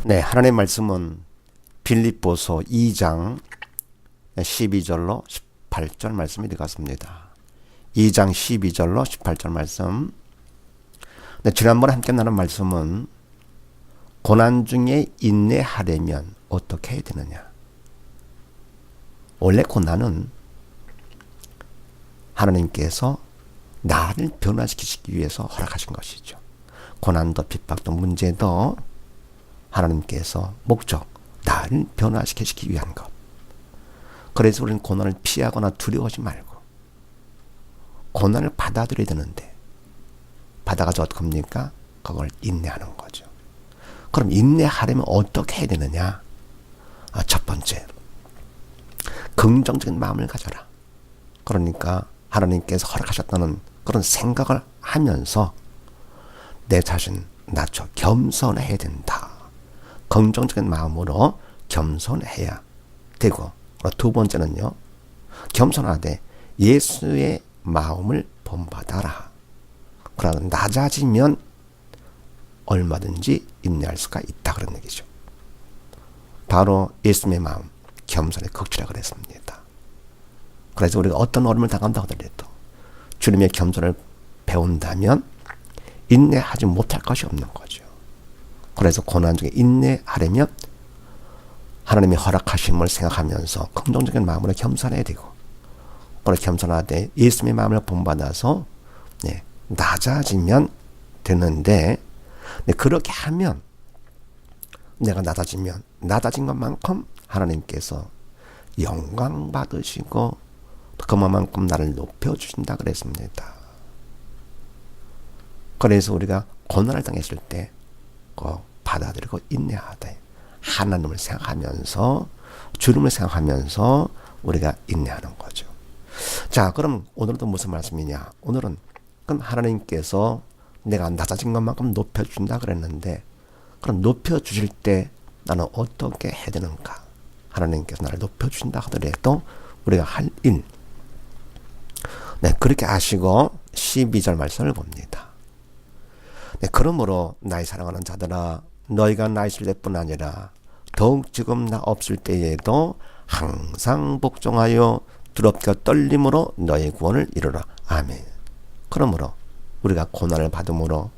네, 하나님의 말씀은 빌립보서 2장 12절로 18절 말씀이 되겠습니다. 2장 12절로 18절 말씀. 네, 지난번에 함께 나눈 말씀은 고난 중에 인내하려면 어떻게 해야 되느냐. 원래 고난은 하나님께서 나를 변화시키기 위해서 허락하신 것이죠. 고난도 핍박도 문제도 하나님께서 목적, 나를 변화시키기 위한 것. 그래서 우리는 고난을 피하거나 두려워하지 말고 고난을 받아들여야 되는데 받아가지고 어떻게 합니까? 그걸 인내하는 거죠. 그럼 인내하려면 어떻게 해야 되느냐? 첫 번째, 긍정적인 마음을 가져라. 그러니까 하나님께서 허락하셨다는 그런 생각을 하면서 내 자신 낮춰 겸손해야 된다. 긍정적인 마음으로 겸손해야 되고, 두 번째는요, 겸손하되 예수의 마음을 본받아라. 그러나 낮아지면 얼마든지 인내할 수가 있다, 그런 얘기죠. 바로 예수님의 마음, 겸손의 극치라 그랬습니다. 그래서 우리가 어떤 어려움을 당한다 하더라도 주님의 겸손을 배운다면 인내하지 못할 것이 없는 거죠. 그래서 고난 중에 인내하려면 하나님의 허락하심을 생각하면서 긍정적인 마음으로 겸손해야 되고, 그리고 겸손하되 예수님의 마음을 본받아서 낮아지면 되는데, 그렇게 하면 내가 낮아지면 낮아진 것만큼 하나님께서 영광 받으시고 그만큼 나를 높여주신다 그랬습니다. 그래서 우리가 고난을 당했을 때 받아들이고 인내하되 하나님을 생각하면서 주님을 생각하면서 우리가 인내하는 거죠. 자, 그럼 오늘은 무슨 말씀이냐? 오늘은 그럼 하나님께서 내가 낮아진 것만큼 높여준다 그랬는데, 그럼 높여주실 때 나는 어떻게 해야 되는가? 하나님께서 나를 높여주신다 하더라도 우리가 할 일, 그렇게 아시고 12절 말씀을 봅니다. 그러므로 나의 사랑하는 자들아, 너희가 나 있을 때뿐 아니라 더욱 지금 나 없을 때에도 항상 복종하여 두렵게 떨림으로 너의 구원을 이루라. 아멘. 그러므로 우리가 고난을 받음으로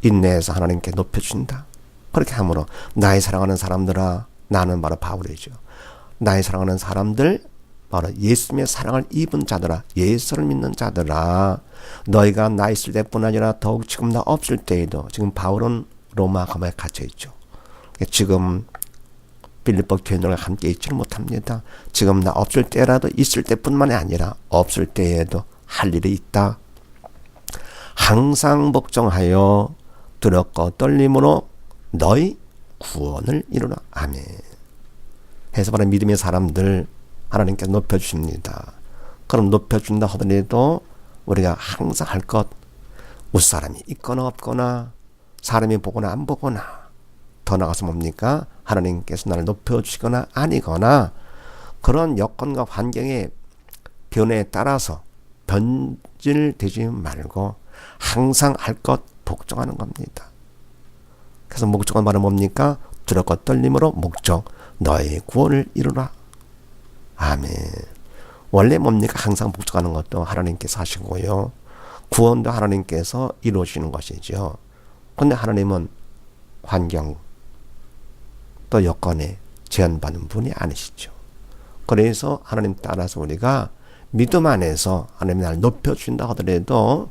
인내해서 하나님께 높여준다. 그렇게 함으로 나의 사랑하는 사람들아, 나는 바로 바울이죠. 나의 사랑하는 사람들, 바로 예수님의 사랑을 입은 자들아, 예수를 믿는 자들아, 너희가 나 있을 때뿐 아니라 더욱 지금 나 없을 때에도, 지금 바울은 로마 감옥에 갇혀 있죠. 지금 빌립보 교인들과 함께 있지는 못합니다. 지금 나 없을 때라도 있을 때뿐만이 아니라 없을 때에도 할 일이 있다. 항상 복종하여 두렵고 떨림으로 너희 구원을 이루라. 아멘. 해서 바로 믿음의 사람들 하나님께 높여주십니다. 그럼 높여준다 하더라도 우리가 항상 할 것, 웃사람이 있거나 없거나 사람이 보거나 안 보거나, 더 나가서 뭡니까? 하나님께서 나를 높여주시거나 아니거나 그런 여건과 환경의 변화에 따라서 변질되지 말고 항상 할 것 복종하는 겁니다. 그래서 목적은 바로 뭡니까? 두렵고 떨림으로 목적, 너의 구원을 이루라. 아멘. 원래 뭡니까? 항상 복종하는 것도 하나님께서 하시고요, 구원도 하나님께서 이루시는 것이죠. 그런데 하나님은 환경 또 여건에 제한받는 분이 아니시죠. 그래서 하나님 따라서 우리가 믿음 안에서 하나님이 나를 높여주신다 하더라도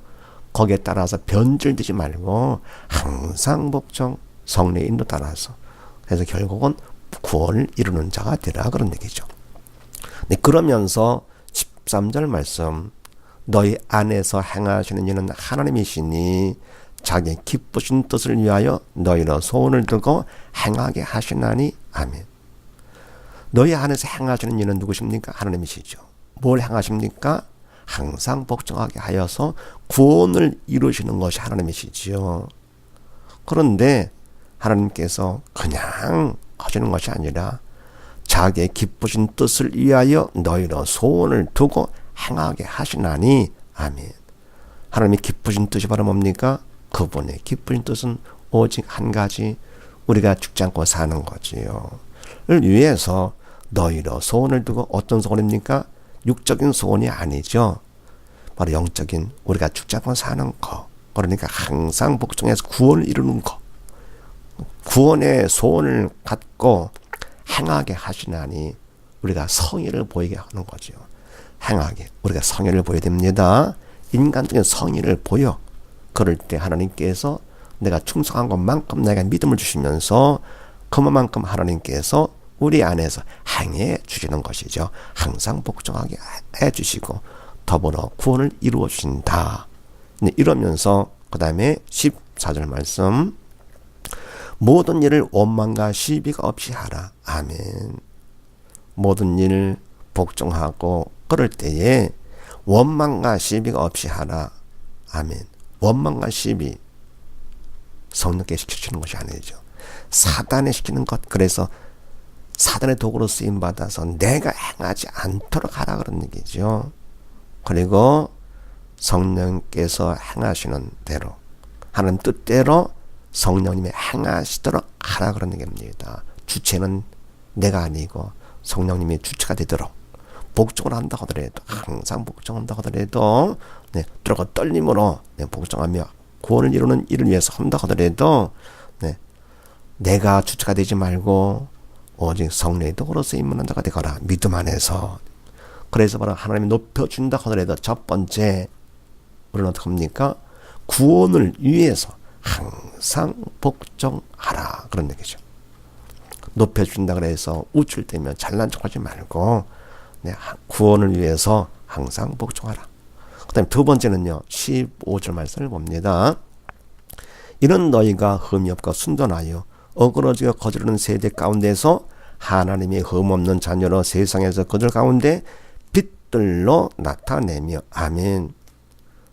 거기에 따라서 변질되지 말고 항상 복종, 성령의 인도 따라서, 그래서 결국은 구원을 이루는 자가 되라, 그런 얘기죠. 그러면서 13절 말씀, 너희 안에서 행하시는 이는 하나님이시니 자기 기쁘신 뜻을 위하여 너희로 소원을 두고 행하게 하시나니. 아멘. 너희 안에서 행하시는 이는 누구십니까? 하나님이시죠. 뭘 행하십니까? 항상 복종하게 하여서 구원을 이루시는 것이 하나님이시지요. 그런데 하나님께서 그냥 하시는 것이 아니라 자기의 기쁘신 뜻을 위하여 너희로 소원을 두고 행하게 하시나니. 아멘. 하나님의 기쁘신 뜻이 바로 뭡니까? 그분의 기쁘신 뜻은 오직 한 가지, 우리가 죽지 않고 사는 거지요. 를 위해서 너희로 소원을 두고 어떤 소원입니까? 육적인 소원이 아니죠. 바로 영적인 우리가 죽지 않고 사는 거. 그러니까 항상 복종해서 구원을 이루는 거. 구원의 소원을 갖고 행하게 하시나니 우리가 성의를 보이게 하는 거죠. 행하게 우리가 성의를 보여야 됩니다. 인간적인 성의를 보여. 그럴 때 하나님께서 내가 충성한 것만큼 내가 믿음을 주시면서 그만큼 하나님께서 우리 안에서 행해 주시는 것이죠. 항상 복종하게 해 주시고 더불어 구원을 이루어 주신다. 이러면서 그 다음에 14절 말씀, 모든 일을 원망과 시비가 없이 하라. 아멘. 모든 일 복종하고 그럴 때에 원망과 시비가 없이 하라. 아멘. 원망과 시비 성령께 시켜주는 것이 아니죠. 사단에 시키는 것. 그래서 사단의 도구로 쓰임받아서 내가 행하지 않도록 하라 그런 얘기죠. 그리고 성령께서 행하시는 대로 하는 뜻대로 성령님이 행하시도록 하라 그런 얘기입니다. 주체는 내가 아니고 성령님이 주체가 되도록 복종을 한다 하더라도 항상 복종한다 하더라도 들어가 떨림으로 복종하며 구원을 이루는 일을 위해서 한다 하더라도 내가 주체가 되지 말고 오직 성령의 도구로 쓰임받는 자가 되거라. 믿음 안에서. 그래서 바로 하나님이 높여준다 하더라도 첫 번째 우리는 어떻게 합니까? 구원을 위해서 항상 복종하라 그런 얘기죠. 높여준다 그래서 우쭐 대면 잘난 척하지 말고 구원을 위해서 항상 복종하라. 그 다음에 두 번째는요. 15절 말씀을 봅니다. 이는 너희가 흠이 없고 순전하여 어그러지고 거스르는 세대 가운데서 하나님의 흠없는 자녀로 세상에서 그들 가운데 빛들로 나타내며 아멘.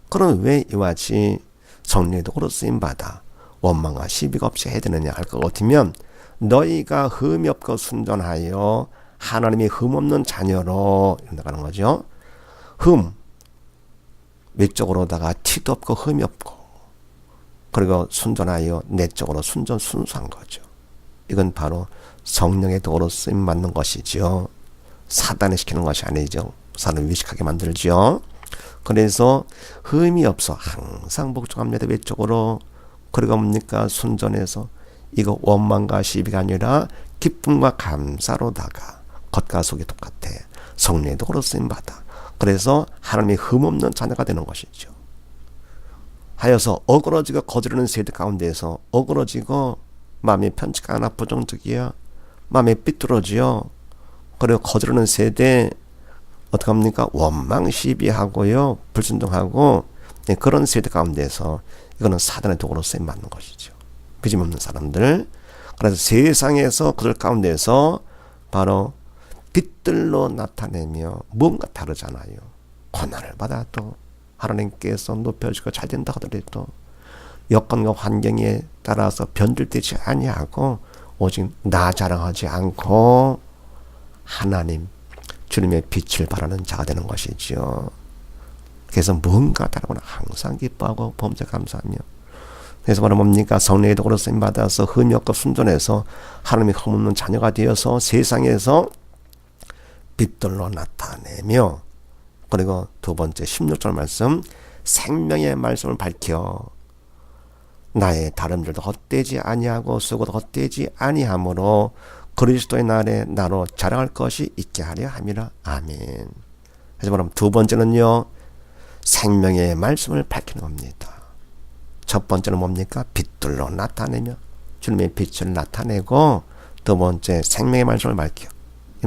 그럼 왜 이와 같이 성령의 도구로 쓰임받아 원망과 시비가 없이 해야 되느냐 할 것 같으면 너희가 흠이 없고 순전하여 하나님의 흠없는 자녀로 나가는 거죠. 흠 외적으로다가 티도 없고 흠이 없고 그리고 순전하여 내적으로 순수한 거죠. 이건 바로 성령의 도구로 쓰임받는 것이죠. 사단에 시키는 것이 아니죠. 사단을 위식하게 만들죠. 그래서 흠이 없어 항상 복종합니다. 외적으로. 그리고 뭡니까? 순전해서 이거 원망과 시비가 아니라 기쁨과 감사로다가 겉과 속이 똑같아. 성령의 도구로 쓰임받아. 그래서 하나님의 흠없는 자녀가 되는 것이죠. 하여서 어그러지고 거스르는 세대 가운데에서 어그러지고 마음이 편치가 않아 부정적이야. 마음이 삐뚤어지요. 그리고 거스르는 세대 어떻게 합니까? 원망 시비하고요. 불순종하고 그런 세대 가운데서 이거는 사단의 도구로 쓰임받는 것이죠. 믿음 없는 사람들. 그래서 세상에서 그들 가운데서 바로 빛들로 나타내며 뭔가 다르잖아요. 고난을 받아도 하나님께서 높여주고 잘 된다 하더라도 여건과 환경에 따라서 변질되지 아니하고 오직 나 자랑하지 않고 하나님 주님의 빛을 바라는 자가 되는 것이죠. 그래서 뭔가 다르거나 항상 기뻐하고 범죄 감사하며 그래서 바로 뭡니까? 성령의 도구로 쓰임받아서 흠이 없고 순전해서 하나님의 흠없는 자녀가 되어서 세상에서 빛들로 나타내며 그리고 두 번째 16절 말씀 생명의 말씀을 밝혀 나의 다름질도 헛되지 아니하고 수고도 헛되지 아니하므로 그리스도의 날에 나로 자랑할 것이 있게 하려 함이라. 아멘. 그래서 그럼 두 번째는요. 생명의 말씀을 밝히는 겁니다. 첫 번째는 뭡니까? 빛들로 나타내며 주님의 빛을 나타내고 두 번째 생명의 말씀을 밝혀.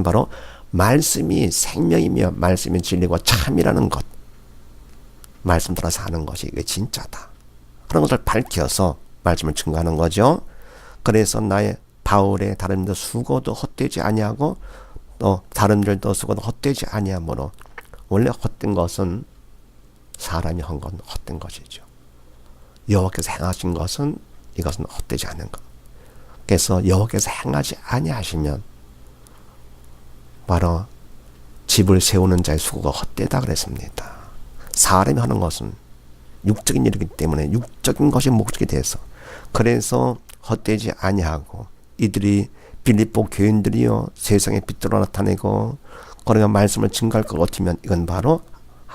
바로 말씀이 생명이며 말씀이 진리고 참이라는 것. 말씀 따라서 하는 것이 이게 진짜다. 그런 것을 밝혀서 말씀을 증거하는 거죠. 그래서 나의 바울의 다름도 수고도 헛되지 아니하고 또 다름질도 수고도 헛되지 아니하므로 원래 헛된 것은 사람이 한 건 헛된 것이죠. 여호와께서 행하신 것은 이것은 헛되지 않은 것. 그래서 여호와께서 행하지 아니하시면 바로 집을 세우는 자의 수고가 헛되다 그랬습니다. 사람이 하는 것은 육적인 일이기 때문에 육적인 것이 목적이 돼서 그래서 헛되지 아니하고 이들이 빌립보 교인들이요 세상에 빛으로 나타내고 그러니까 말씀을 증거할 것 같으면 이건 바로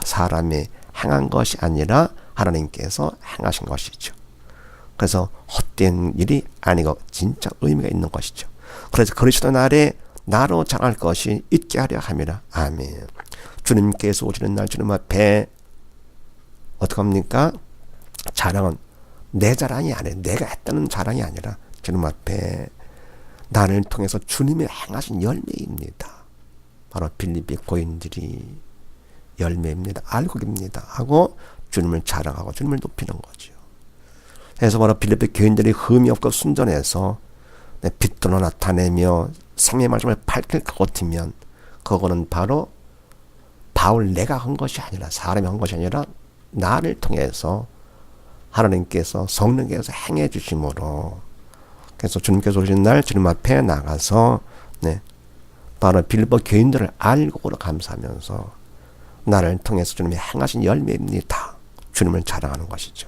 사람이 행한 것이 아니라 하나님께서 행하신 것이죠. 그래서 헛된 일이 아니고 진짜 의미가 있는 것이죠. 그래서 그리스도 날에 나로 자랑할 것이 있게 하려 함이라. 아멘. 주님께서 오시는 날 주님 앞에 어떻게 합니까? 자랑은 내 자랑이 아니라 내가 했다는 자랑이 아니라 주님 앞에 나를 통해서 주님이 행하신 열매입니다. 바로 빌립비 고인들이 열매입니다. 알곡입니다. 하고 주님을 자랑하고 주님을 높이는 거죠. 그래서 바로 빌립비 교인들이 흠이 없고 순전해서 빛으로 나타내며 생명의 말씀을 밝힐 것 같으면 그거는 바로 바울 내가 한 것이 아니라 사람이 한 것이 아니라 나를 통해서 하나님께서 성령께서 행해 주심으로 그래서 주님께서 오신 날 주님 앞에 나가서 바로 빌립보 교인들을 알곡으로 감사하면서 나를 통해서 주님이 행하신 열매입니다. 주님을 자랑하는 것이죠.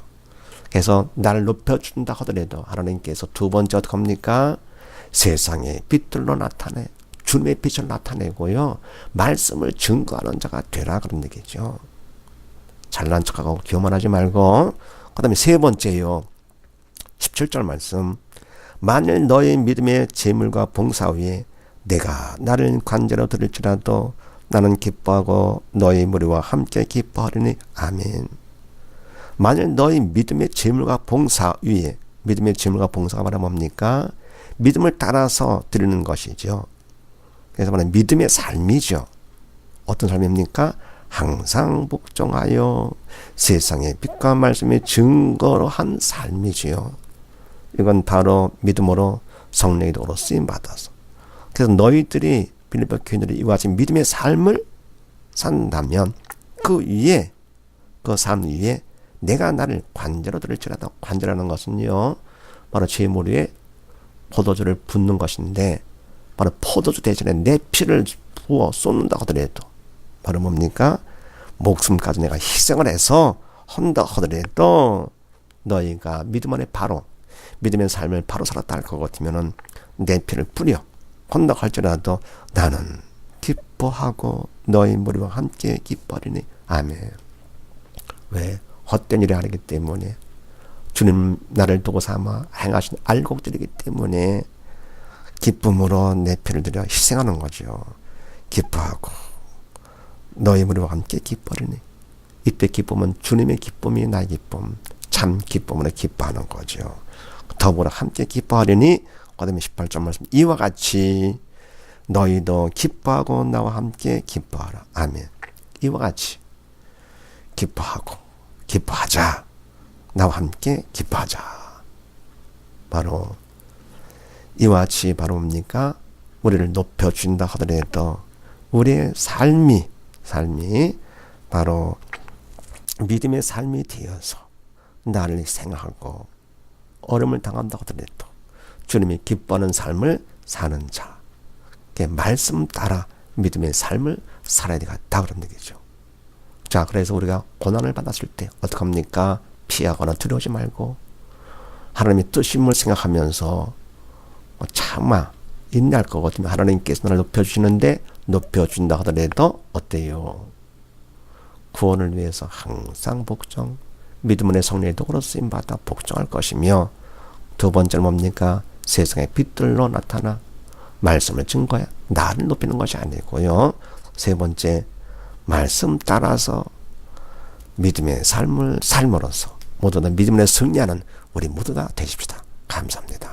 그래서 나를 높여준다 하더라도 하나님께서 두 번째 어떻게 합니까? 세상에 빛들로 나타내 주님의 빛을 나타내고요. 말씀을 증거하는 자가 되라 그런 얘기죠. 잘난 척하고 교만하지 말고 그 다음에 세 번째요. 17절 말씀 만일 너의 믿음의 재물과 봉사 위에 내가 나를 관제로 드릴지라도 나는 기뻐하고 너희 무리와 함께 기뻐하리니 아멘. 만일 너희 믿음의 재물과 봉사 위에 믿음의 재물과 봉사가 말하면 뭡니까? 믿음을 따라서 드리는 것이죠. 그래서 말하는 믿음의 삶이죠. 어떤 삶입니까? 항상 복종하여 세상의 빛과 말씀의 증거로 한 삶이지요. 이건 바로 믿음으로 성령의 도로 쓰임 받아서. 그래서 너희들이 빌립보 교인들이 이와 같이 믿음의 삶을 산다면 그 위에 그 삶 위에 내가 나를 관제로 드릴지라도 관제라는 것은요 바로 재물 위에 포도주를 붓는 것인데 바로 포도주 대신에 내 피를 부어 쏟는다 하더라도 바로 뭡니까? 목숨까지 내가 희생을 해서 한다 하더라도 너희가 믿음 안에 바로 믿음의 삶을 바로 살았다 할 것 같으면은 내 피를 뿌려 한다 할지라도 나는 기뻐하고 너희 무리와 함께 기뻐하리니 아멘. 왜? 헛된 일을 하기 때문에 주님 나를 두고 삼아 행하신 알곡들이기 때문에 기쁨으로 내 피를 들여 희생하는 거죠. 기뻐하고 너희 무리와 함께 기뻐하리니 이때 기쁨은 주님의 기쁨이 나의 기쁨 참 기쁨으로 기뻐하는 거죠. 더불어 함께 기뻐하리니 그 다음에 18절 말씀 이와 같이 너희도 기뻐하고 나와 함께 기뻐하라. 아멘. 이와 같이 기뻐하고 기뻐하자. 나와 함께 기뻐하자. 바로 이와 같이 바로 뭡니까? 우리를 높여준다 하더라도 우리의 삶이 바로 믿음의 삶이 되어서 나를 생각하고 어려움을 당한다 하더라도 주님이 기뻐하는 삶을 사는 자. 말씀 따라 믿음의 삶을 살아야 되겠다 그런 얘기죠. 자, 그래서 우리가 고난을 받았을 때 어떻게 합니까? 피하거나 두려워하지 말고 하나님의 뜻임을 생각하면서 참아 인내할 것 같으면 하나님께서 나를 높여주시는데 높여준다 하더라도 어때요? 구원을 위해서 항상 복종 믿음 안에 성령의 도구로 쓰임받아 복종할 것이며 두 번째는 뭡니까? 세상의 빛들로 나타나 말씀을 증거해 나를 높이는 것이 아니고요. 세 번째 말씀 따라서 믿음의 삶을 삶으로써 모두 다 믿음에 승리하는 우리 모두 다 되십시다. 감사합니다.